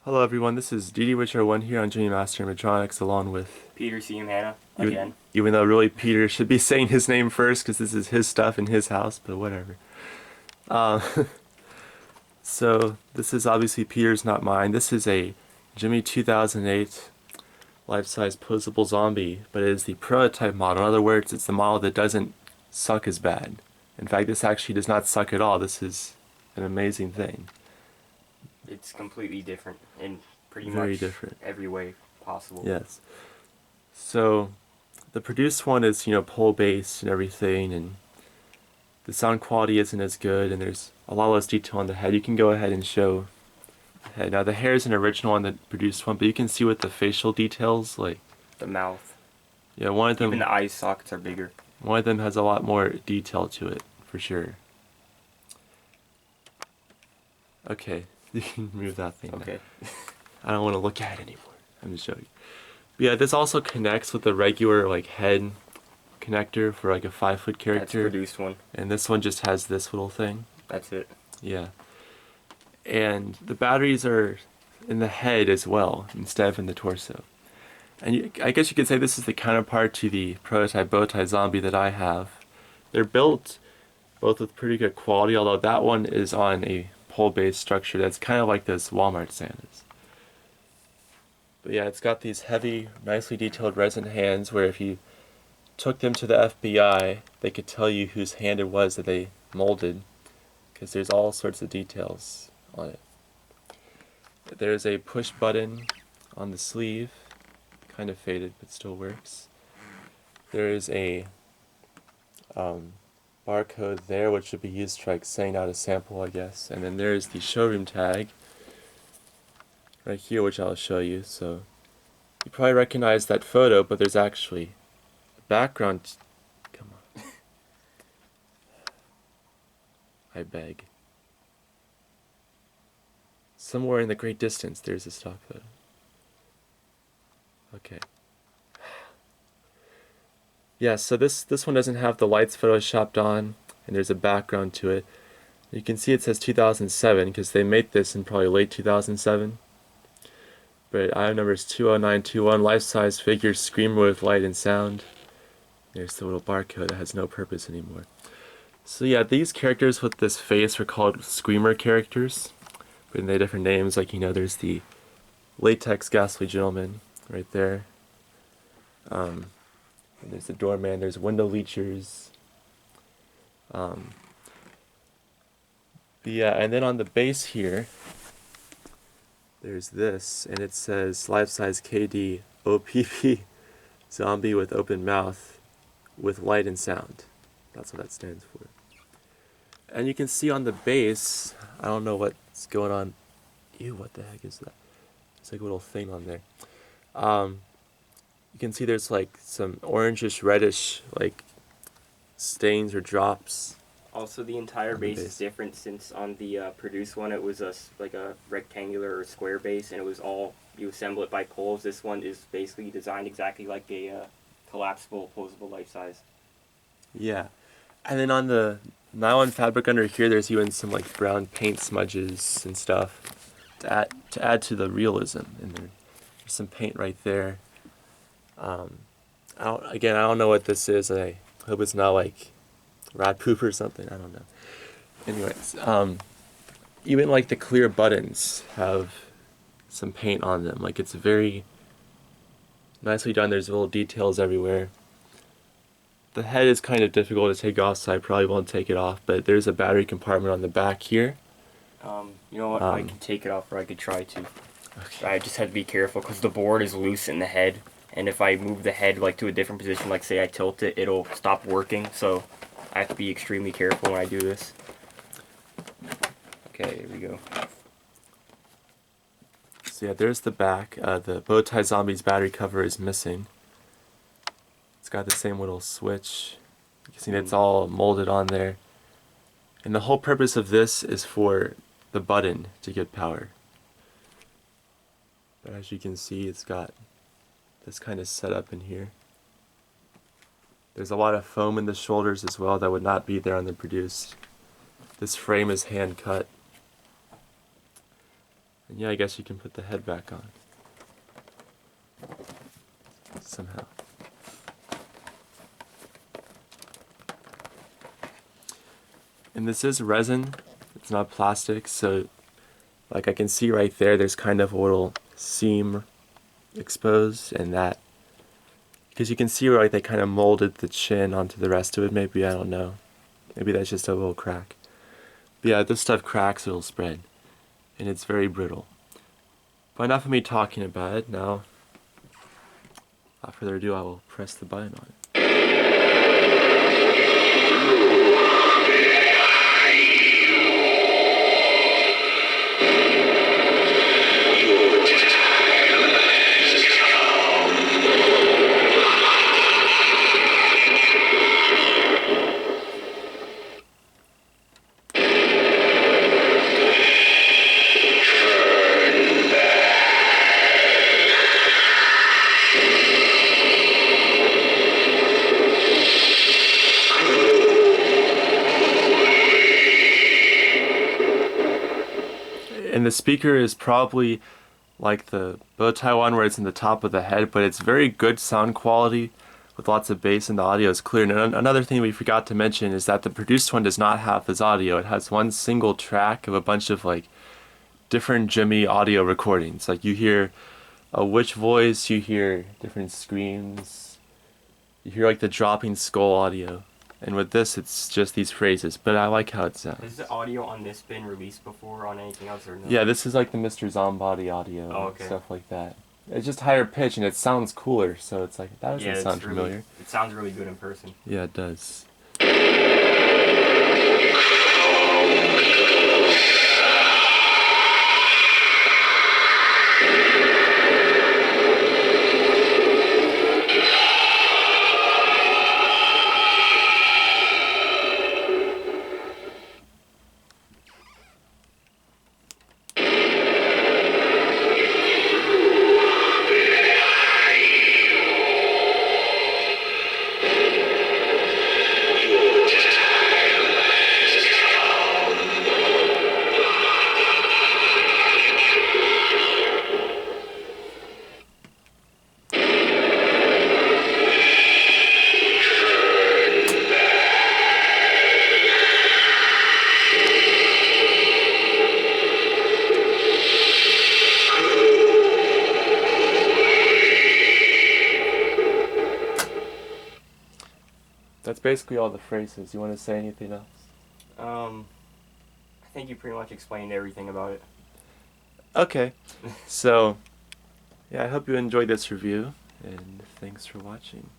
Hello everyone, this is DD1 here on Gemmy Master Animatronics along with Peter C. and Hannah even, again. even though really Peter should be saying his name first because this is his stuff in his house, but whatever. Uh, so this is obviously Peter's, not mine. This is a Gemmy 2008 life-size Poseable zombie, but it is the prototype model. In other words, it's the model that doesn't suck as bad. In fact, this actually does not suck at all. This is an amazing thing. It's completely different in pretty Very much different. every way possible. Yes. So the produced one is, pole based and everything, and the sound quality isn't as good, and there's a lot less detail on the head. You can go ahead and show the head. Now the hair is an original on the produced one, but you can see with the facial details, like The mouth. yeah, one of Even them the eye sockets are bigger. has a lot more detail to it for sure. Okay, you can move that thing. Okay. I don't want to look at it anymore. I'm just showing you. But yeah, this also connects with the regular head connector for a 5-foot That's character. produced one. And this one just has this little thing. That's it. Yeah. And the batteries are in the head as well, instead of in the torso. And I guess you could say this is the counterpart to the prototype bowtie zombie that I have. They're built both with pretty good quality, although that one is on a pole-based structure that's kind of like those Walmart Santas. But yeah, it's got these heavy, nicely detailed resin hands where if you took them to the FBI, they could tell you whose hand it was that they molded, because there's all sorts of details on it. There's a push button on the sleeve, kind of faded but still works. There is a barcode there, which should be used to send out a sample, I guess. And then there's the showroom tag right here, which I'll show you. So you probably recognize that photo, but there's actually a background. Come on. I beg. Somewhere in the great distance, there's a stock photo. Okay. Yeah, so this one doesn't have the lights photoshopped on, and there's a background to it. You can see it says 2007 because they made this in probably late 2007. But item number is 20921, life-size figure, screamer with light and sound. There's the little barcode that has no purpose anymore. So yeah, these characters with this face are called screamer characters. But they have different names, there's the latex ghastly gentleman right there. And there's the doorman, there's window leechers. But yeah, and then on the base here, there's this, and it says life-size KD OPP zombie with open mouth with light and sound. That's what that stands for. And you can see on the base, I don't know what's going on. Ew, what the heck is that? It's like a little thing on there. You can see there's some orangish, reddish, stains or drops. Also, the entire base is different since on the produced one it was a rectangular or square base, and it was all you assemble it by poles. This one is basically designed exactly like a collapsible, posable life size. Yeah, and then on the nylon fabric under here, there's even some brown paint smudges and stuff to add to the realism. And there's some paint right there. I don't know what this is. I hope it's not rat poop or something. I don't know. Anyways, even the clear buttons have some paint on them. It's very nicely done. There's little details everywhere. The head is kind of difficult to take off, so I probably won't take it off, but there's a battery compartment on the back here. You know what, I could take it off, or I could try to. Okay. I just have to be careful because the board is loose in the head, and if I move the head to a different position, say I tilt it, it'll stop working, so I have to be extremely careful when I do this. Okay, here we go. So yeah, there's the back. The Bowtie Zombie's battery cover is missing. It's got the same little switch. You can see it's all molded on there. And the whole purpose of this is for the button to get power. But as you can see, it's got this kind of setup in here. There's a lot of foam in the shoulders as well that would not be there on the produced. This frame is hand cut. And yeah, I guess you can put the head back on. Somehow. And this is resin, it's not plastic, so like I can see right there's kind of a little seam exposed, and that, because you can see where like they kind of molded the chin onto the rest of it, maybe, I don't know. Maybe that's just a little crack. But yeah, this stuff cracks, it'll spread. And it's very brittle. But enough of me talking about it. Now, without further ado, I will press the button on it. And the speaker is probably like the bow tie one where it's in the top of the head, but it's very good sound quality with lots of bass and the audio is clear. And another thing we forgot to mention is that the produced one does not have this audio. It has one single track of a bunch of like different Gemmy audio recordings. Like you hear a witch voice, you hear different screams, you hear like the dropping skull audio. And with this, it's just these phrases, but I like how it sounds. Has the audio on this been released before on anything else or no? Yeah, this is like the Mr. Zombody audio and stuff like that. It's just higher pitch and it sounds cooler, so it's like, that doesn't sound familiar. It sounds really good in person. Yeah, it does. That's basically all the phrases. You want to say anything else? I think you pretty much explained everything about it. Okay. So, yeah, I hope you enjoyed this review, and thanks for watching.